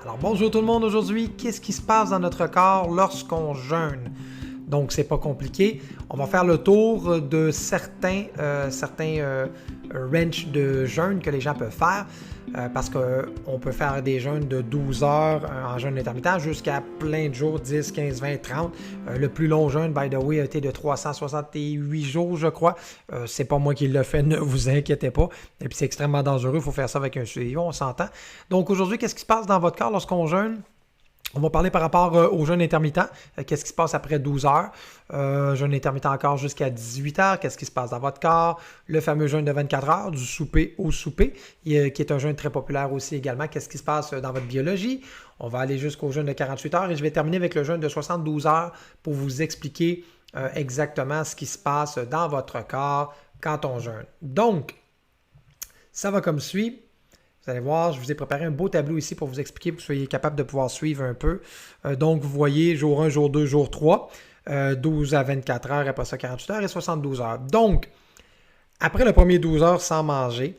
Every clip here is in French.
Alors bonjour tout le monde, aujourd'hui, qu'est-ce qui se passe dans notre corps lorsqu'on jeûne? Donc c'est pas compliqué, on va faire le tour de certains ranges de jeûne que les gens peuvent faire parce qu'on peut faire des jeûnes de 12 heures en jeûne intermittent jusqu'à plein de jours, 10, 15, 20, 30. Le plus long jeûne, by the way, a été de 368 jours, je crois. C'est pas moi qui l'ai fait, ne vous inquiétez pas. Et puis c'est extrêmement dangereux, il faut faire ça avec un suivi, on s'entend. Donc aujourd'hui, qu'est-ce qui se passe dans votre corps lorsqu'on jeûne? On va parler par rapport au jeûne intermittent. Qu'est-ce qui se passe après 12 heures? Jeûne intermittent encore jusqu'à 18 heures. Qu'est-ce qui se passe dans votre corps? Le fameux jeûne de 24 heures, du souper au souper, qui est un jeûne très populaire aussi également. Qu'est-ce qui se passe dans votre biologie? On va aller jusqu'au jeûne de 48 heures et je vais terminer avec le jeûne de 72 heures pour vous expliquer exactement ce qui se passe dans votre corps quand on jeûne. Donc, ça va comme suit. Vous allez voir, je vous ai préparé un beau tableau ici pour vous expliquer, pour que vous soyez capable de pouvoir suivre un peu. Donc, vous voyez jour 1, jour 2, jour 3, 12 à 24 heures, après ça 48 heures et 72 heures. Donc, après le premier 12 heures sans manger,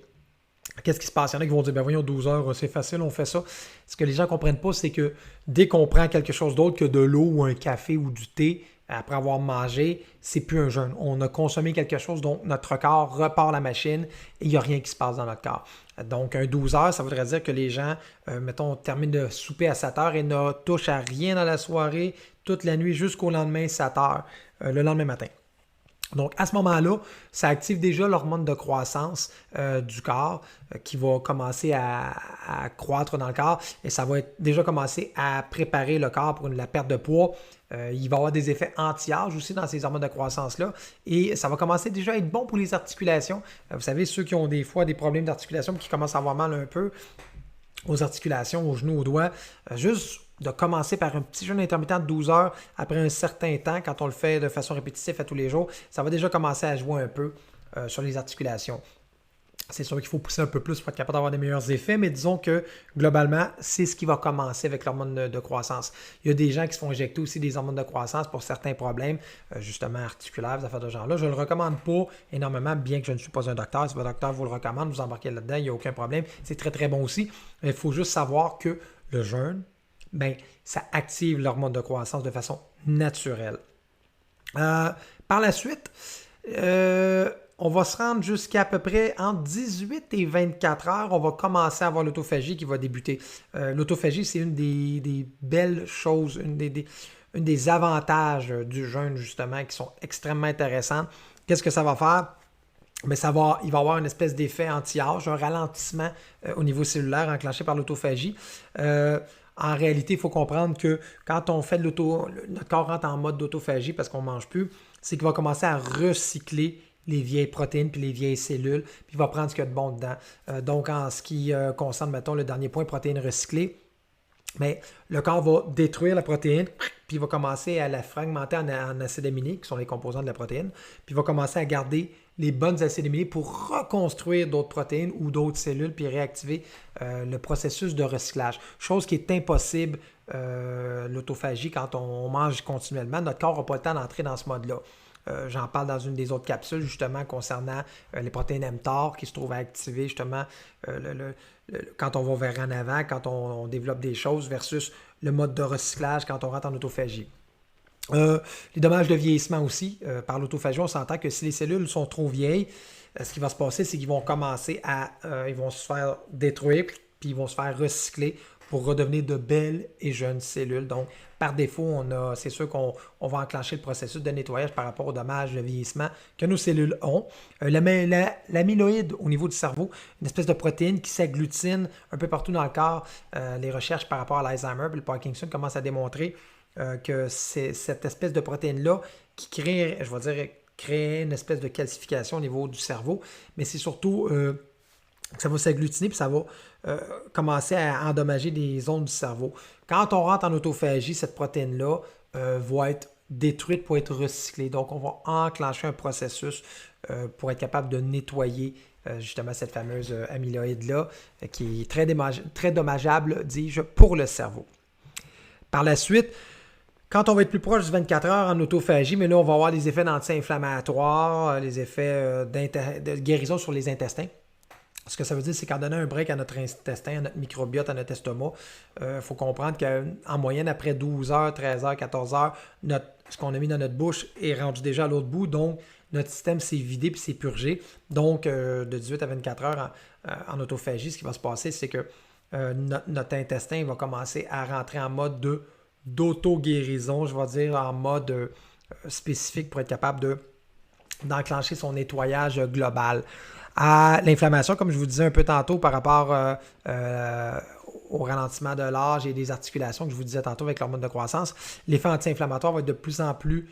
qu'est-ce qui se passe? Il y en a qui vont dire, ben voyons, 12 heures, c'est facile, on fait ça. Ce que les gens ne comprennent pas, c'est que dès qu'on prend quelque chose d'autre que de l'eau ou un café ou du thé, après avoir mangé, c'est plus un jeûne. On a consommé quelque chose, donc notre corps repart la machine et il n'y a rien qui se passe dans notre corps. Donc, un 12 heures, ça voudrait dire que les gens, mettons, terminent de souper à 7 heures et ne touchent à rien dans la soirée, toute la nuit jusqu'au lendemain 7 heures, le lendemain matin. Donc, à ce moment-là, ça active déjà l'hormone de croissance du corps qui va commencer à croître dans le corps et ça va déjà commencer à préparer le corps pour la perte de poids. Il va y avoir des effets anti-âge aussi dans ces hormones de croissance-là et ça va commencer déjà à être bon pour les articulations. Vous savez, ceux qui ont des fois des problèmes d'articulation qui commencent à avoir mal un peu aux articulations, aux genoux, aux doigts, juste de commencer par un petit jeûne intermittent de 12 heures après un certain temps, quand on le fait de façon répétitive à tous les jours, ça va déjà commencer à jouer un peu sur les articulations. C'est sûr qu'il faut pousser un peu plus pour être capable d'avoir des meilleurs effets, mais disons que globalement, c'est ce qui va commencer avec l'hormone de croissance. Il y a des gens qui se font injecter aussi des hormones de croissance pour certains problèmes, justement articulaires, des affaires de ce genre-là. Je ne le recommande pas énormément, bien que je ne suis pas un docteur. Si votre docteur vous le recommande, vous embarquez là-dedans, il n'y a aucun problème. C'est très, très bon aussi. Il faut juste savoir que le jeûne, ben, ça active l'hormone de croissance de façon naturelle. Par la suite, on va se rendre jusqu'à peu près entre 18 et 24 heures. On va commencer à avoir l'autophagie qui va débuter. L'autophagie, c'est une des belles choses, une des avantages du jeûne, justement, qui sont extrêmement intéressants. Qu'est-ce que ça va faire? Mais il va y avoir une espèce d'effet anti-âge, un ralentissement au niveau cellulaire enclenché par l'autophagie. En réalité, il faut comprendre que quand on fait notre corps rentre en mode d'autophagie parce qu'on ne mange plus, c'est qu'il va commencer à recycler les vieilles protéines puis les vieilles cellules, puis il va prendre ce qu'il y a de bon dedans. Donc, en ce qui concerne, mettons, le dernier point, protéines recyclées, mais le corps va détruire la protéine, puis il va commencer à la fragmenter en acides aminés, qui sont les composants de la protéine, puis il va commencer à garder les bonnes acides aminés pour reconstruire d'autres protéines ou d'autres cellules, puis réactiver le processus de recyclage. Chose qui est impossible, l'autophagie, quand on mange continuellement. Notre corps n'a pas le temps d'entrer dans ce mode-là. J'en parle dans une des autres capsules, justement, concernant les protéines mTOR qui se trouvent à activer, justement, quand on va vers en avant, quand on développe des choses, versus le mode de recyclage quand on rentre en autophagie. Les dommages de vieillissement aussi, par l'autophagie, on s'entend que si les cellules sont trop vieilles, ce qui va se passer, c'est qu'ils vont commencer ils vont se faire détruire, puis ils vont se faire recycler pour redevenir de belles et jeunes cellules. Donc, par défaut, c'est sûr qu'on va enclencher le processus de nettoyage par rapport aux dommages de vieillissement que nos cellules ont. L'amyloïde au niveau du cerveau, une espèce de protéine qui s'agglutine un peu partout dans le corps. Les recherches par rapport à l'Alzheimer et le Parkinson commencent à démontrer que c'est cette espèce de protéine-là qui crée une espèce de calcification au niveau du cerveau, mais c'est surtout ça va s'agglutiner puis ça va commencer à endommager des zones du cerveau. Quand on rentre en autophagie, cette protéine-là va être détruite pour être recyclée. Donc, on va enclencher un processus pour être capable de nettoyer justement cette fameuse amyloïde-là qui est très dommageable, dis-je, pour le cerveau. Par la suite, quand on va être plus proche du 24 heures en autophagie, mais là, on va avoir les effets d'anti-inflammatoires, les effets de guérison sur les intestins. Ce que ça veut dire, c'est qu'en donnant un break à notre intestin, à notre microbiote, à notre estomac, il faut comprendre qu'en moyenne, après 12 heures, 13 heures, 14 heures, ce qu'on a mis dans notre bouche est rendu déjà à l'autre bout. Donc, notre système s'est vidé puis s'est purgé. Donc, de 18 à 24 heures en autophagie, ce qui va se passer, c'est que notre intestin va commencer à rentrer en mode d'auto-guérison, je vais dire, en mode spécifique pour être capable d'enclencher son nettoyage global. À l'inflammation, comme je vous disais un peu tantôt par rapport au ralentissement de l'âge et des articulations que je vous disais tantôt avec l'hormone de croissance, l'effet anti-inflammatoire va être de plus en plus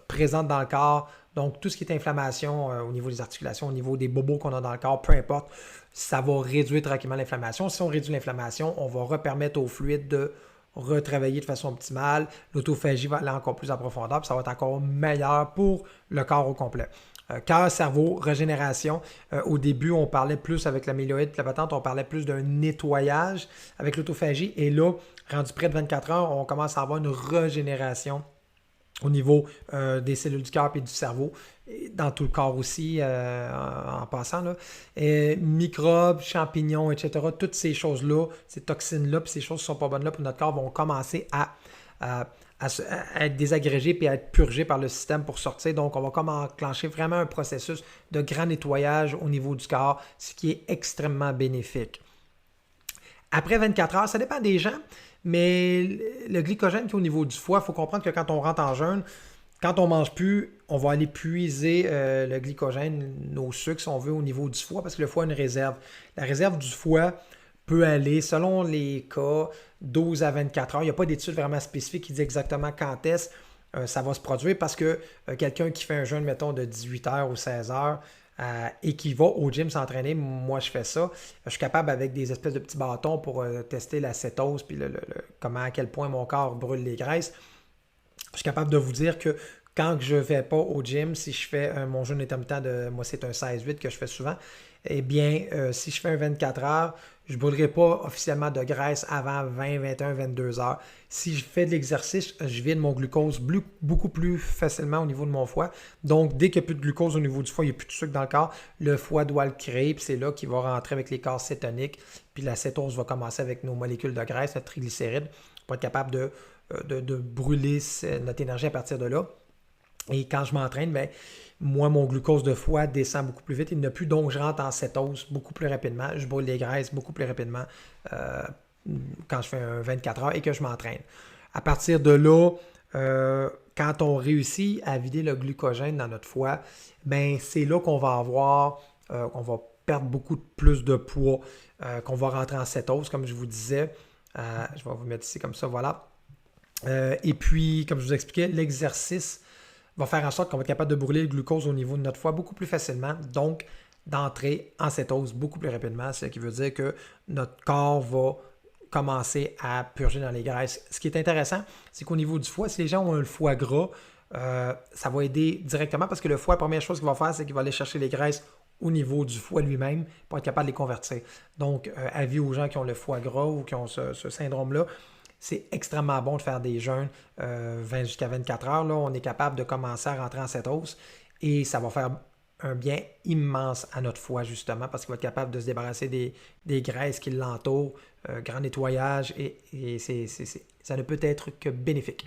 présent dans le corps. Donc, tout ce qui est inflammation au niveau des articulations, au niveau des bobos qu'on a dans le corps, peu importe, ça va réduire tranquillement l'inflammation. Si on réduit l'inflammation, on va repermettre au fluide de retravailler de façon optimale. L'autophagie va aller encore plus en profondeur, puis ça va être encore meilleur pour le corps au complet. Cœur, cerveau, régénération. Au début, on parlait plus avec la myéloïde et la patente, on parlait plus d'un nettoyage avec l'autophagie. Et là, rendu près de 24 heures, on commence à avoir une régénération au niveau des cellules du cœur et du cerveau, et dans tout le corps aussi, en passant. Là. Microbes, champignons, etc., toutes ces choses-là, ces toxines-là, puis ces choses qui ne sont pas bonnes là pour notre corps vont commencer à être désagrégés et à être purgés par le système pour sortir. Donc, on va comme enclencher vraiment un processus de grand nettoyage au niveau du corps, ce qui est extrêmement bénéfique. Après 24 heures, ça dépend des gens, mais le glycogène qui est au niveau du foie, il faut comprendre que quand on rentre en jeûne, quand on ne mange plus, on va aller puiser le glycogène, nos sucres, si on veut, au niveau du foie, parce que le foie a une réserve. La réserve du foie peut aller, selon les cas, 12 à 24 heures. Il n'y a pas d'études vraiment spécifiques qui disent exactement quand est-ce ça va se produire, parce que quelqu'un qui fait un jeûne, mettons, de 18 heures ou 16 heures et qui va au gym s'entraîner, moi je fais ça, je suis capable avec des espèces de petits bâtons pour tester la cétose puis à quel point mon corps brûle les graisses. Je suis capable de vous dire que quand je ne vais pas au gym, si je fais mon jeûne intermittent moi c'est un 16-8 que je fais souvent, eh bien, si je fais un 24 heures, je ne brûlerai pas officiellement de graisse avant 20, 21, 22 heures. Si je fais de l'exercice, je vide mon glucose beaucoup plus facilement au niveau de mon foie. Donc, dès qu'il n'y a plus de glucose au niveau du foie, il n'y a plus de sucre dans le corps, le foie doit le créer, puis c'est là qu'il va rentrer avec les corps cétoniques, puis la cétose va commencer avec nos molécules de graisse, notre triglycéride, pour être capable de brûler notre énergie à partir de là. Et quand je m'entraîne, bien, moi, mon glucose de foie descend beaucoup plus vite. Il n'y en a plus, donc je rentre en cétose beaucoup plus rapidement. Je brûle les graisses beaucoup plus rapidement quand je fais un 24 heures et que je m'entraîne. À partir de là, quand on réussit à vider le glucogène dans notre foie, bien, c'est là qu'on va avoir, qu'on va perdre beaucoup plus de poids, qu'on va rentrer en cétose, comme je vous disais. Je vais vous mettre ici comme ça, voilà. Et puis, comme je vous expliquais, l'exercice va faire en sorte qu'on va être capable de brûler le glucose au niveau de notre foie beaucoup plus facilement, donc d'entrer en cétose beaucoup plus rapidement, ce qui veut dire que notre corps va commencer à purger dans les graisses. Ce qui est intéressant, c'est qu'au niveau du foie, si les gens ont un foie gras, ça va aider directement parce que le foie, la première chose qu'il va faire, c'est qu'il va aller chercher les graisses au niveau du foie lui-même pour être capable de les convertir. Donc, avis aux gens qui ont le foie gras ou qui ont ce syndrome-là, c'est extrêmement bon de faire des jeûnes 20 jusqu'à 24 heures. Là, on est capable de commencer à rentrer en cétose et ça va faire un bien immense à notre foie, justement, parce qu'il va être capable de se débarrasser des graisses qui l'entourent, grand nettoyage, et ça ne peut être que bénéfique.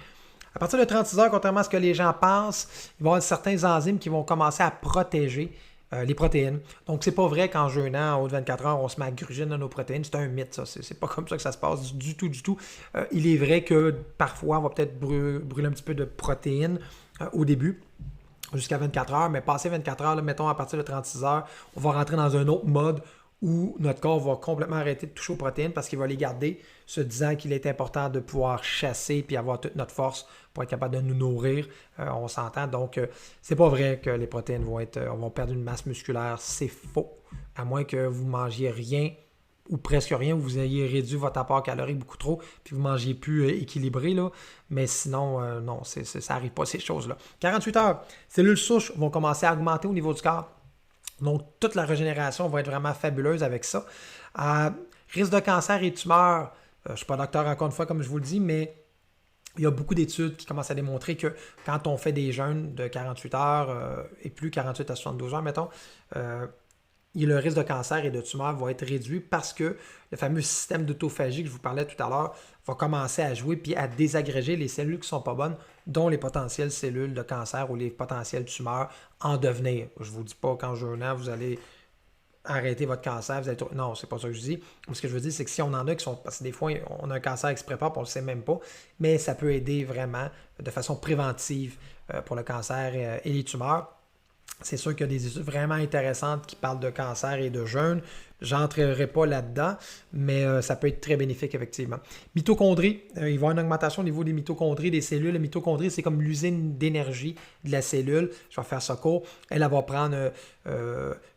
À partir de 36 heures, contrairement à ce que les gens pensent, il va y avoir certains enzymes qui vont commencer à protéger les protéines. Donc, c'est pas vrai qu'en jeûnant en haut de 24 heures, on se met à gruger dans nos protéines. C'est un mythe, ça. C'est pas comme ça que ça se passe du tout. Il est vrai que parfois, on va peut-être brûler un petit peu de protéines au début, jusqu'à 24 heures, mais passé 24 heures, là, mettons à partir de 36 heures, on va rentrer dans un autre mode où notre corps va complètement arrêter de toucher aux protéines parce qu'il va les garder, se disant qu'il est important de pouvoir chasser puis avoir toute notre force pour être capable de nous nourrir. On s'entend, donc c'est pas vrai que les protéines vont perdre une masse musculaire, c'est faux. À moins que vous mangiez rien ou presque rien, vous ayez réduit votre apport calorique beaucoup trop, puis vous ne mangiez plus équilibré, là. Mais sinon, non, ça n'arrive pas, ces choses-là. 48 heures, cellules souches vont commencer à augmenter au niveau du corps. Donc, toute la régénération va être vraiment fabuleuse avec ça. Risque de cancer et tumeur, je ne suis pas docteur encore une fois, comme je vous le dis, mais il y a beaucoup d'études qui commencent à démontrer que quand on fait des jeûnes de 48 heures et plus, 48 à 72 heures, mettons, le risque de cancer et de tumeur va être réduit parce que le fameux système d'autophagie que je vous parlais tout à l'heure va commencer à jouer puis à désagréger les cellules qui ne sont pas bonnes, dont les potentielles cellules de cancer ou les potentielles tumeurs en devenir. Je ne vous dis pas qu'en jeûnant, vous allez arrêter votre cancer. Non, c'est pas ça que je dis. Ce que je veux dire, c'est que si on en a qui sont... Parce que des fois, on a un cancer qui se prépare et on ne le sait même pas, mais ça peut aider vraiment de façon préventive pour le cancer et les tumeurs. C'est sûr qu'il y a des études vraiment intéressantes qui parlent de cancer et de jeûne. Je n'entrerai pas là-dedans, mais ça peut être très bénéfique, effectivement. Mitochondrie, il va y avoir une augmentation au niveau des mitochondries, des cellules. La mitochondrie, c'est comme l'usine d'énergie de la cellule. Je vais faire ça court. Elle va prendre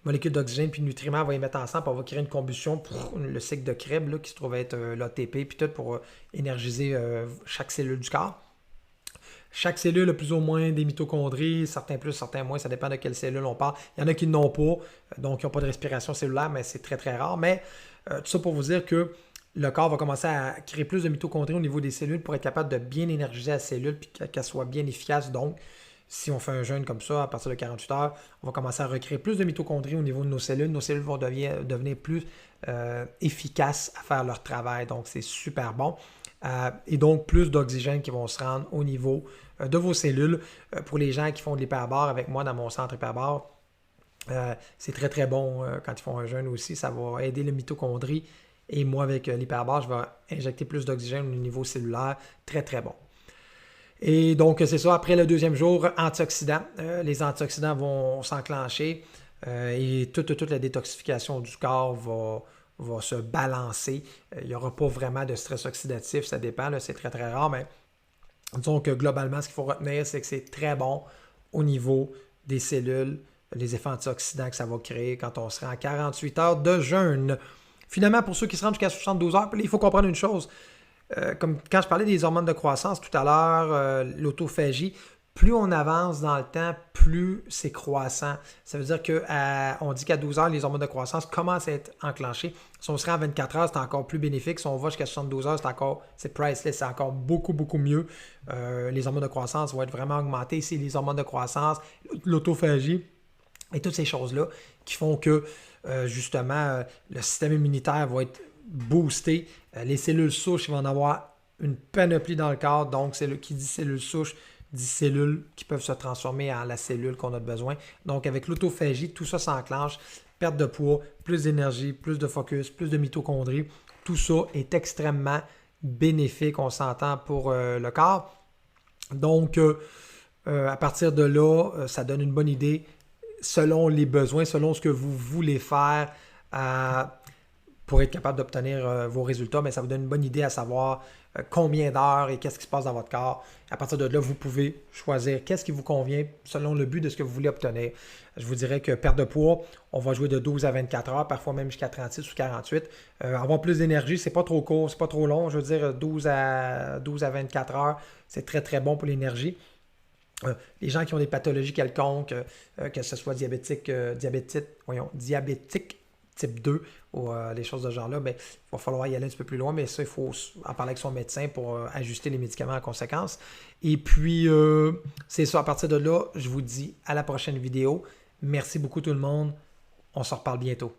molécules d'oxygène puis de nutriments, elle va les mettre ensemble, puis elle va créer une combustion pour le cycle de Krebs, là, qui se trouve être l'ATP, puis tout pour énergiser chaque cellule du corps. Chaque cellule a plus ou moins des mitochondries, certains plus, certains moins, ça dépend de quelle cellule on parle. Il y en a qui n'ont pas, donc qui n'ont pas de respiration cellulaire, mais c'est très très rare. Mais tout ça pour vous dire que le corps va commencer à créer plus de mitochondries au niveau des cellules pour être capable de bien énergiser la cellule puis qu'elle soit bien efficace. Donc, si on fait un jeûne comme ça, à partir de 48 heures, on va commencer à recréer plus de mitochondries au niveau de nos cellules. Nos cellules vont devenir plus efficaces à faire leur travail. Donc, c'est super bon. Et donc, plus d'oxygène qui vont se rendre au niveau de vos cellules. Pour les gens qui font de l'hyperbare avec moi dans mon centre hyperbare, c'est très, très bon quand ils font un jeûne aussi. Ça va aider les mitochondries. Et moi, avec l'hyperbare, je vais injecter plus d'oxygène au niveau cellulaire. Très, très bon. Et donc, c'est ça. Après le deuxième jour, antioxydants. Les antioxydants vont s'enclencher et toute la détoxification du corps va se balancer. Il n'y aura pas vraiment de stress oxydatif, ça dépend, là, c'est très très rare, mais disons que globalement, ce qu'il faut retenir, c'est que c'est très bon au niveau des cellules, les effets antioxydants que ça va créer quand on se rend à 48 heures de jeûne. Finalement, pour ceux qui se rendent jusqu'à 72 heures, il faut comprendre une chose. Comme quand je parlais des hormones de croissance tout à l'heure, l'autophagie, plus on avance dans le temps, plus c'est croissant. Ça veut dire qu'on dit qu'à 12 heures, les hormones de croissance commencent à être enclenchées. Si on se rend à 24 heures, c'est encore plus bénéfique. Si on va jusqu'à 72 heures, c'est priceless, c'est encore beaucoup, beaucoup mieux. Les hormones de croissance vont être vraiment augmentées. C'est les hormones de croissance, l'autophagie et toutes ces choses-là qui font que, justement, le système immunitaire va être boosté. Les cellules souches, il va en avoir une panoplie dans le corps. Donc, qui dit cellules souches, dit cellules qui peuvent se transformer en la cellule qu'on a besoin. Donc, avec l'autophagie, tout ça s'enclenche. Perte de poids, plus d'énergie, plus de focus, plus de mitochondries. Tout ça est extrêmement bénéfique, on s'entend, pour le corps. Donc, à partir de là, ça donne une bonne idée selon les besoins, selon ce que vous voulez faire pour être capable d'obtenir vos résultats. Mais ça vous donne une bonne idée à savoir combien d'heures et qu'est-ce qui se passe dans votre corps. À partir de là, vous pouvez choisir qu'est-ce qui vous convient selon le but de ce que vous voulez obtenir. Je vous dirais que perte de poids, on va jouer de 12 à 24 heures, parfois même jusqu'à 36 ou 48. Avoir plus d'énergie, c'est pas trop court, c'est pas trop long. Je veux dire 12 à 24 heures, c'est très très bon pour l'énergie. Les gens qui ont des pathologies quelconques, que ce soit diabétique type 2 ou des choses de ce genre-là, il va falloir y aller un petit peu plus loin, mais ça, il faut en parler avec son médecin pour ajuster les médicaments en conséquence. Et puis, c'est ça. À partir de là, je vous dis à la prochaine vidéo. Merci beaucoup tout le monde. On se reparle bientôt.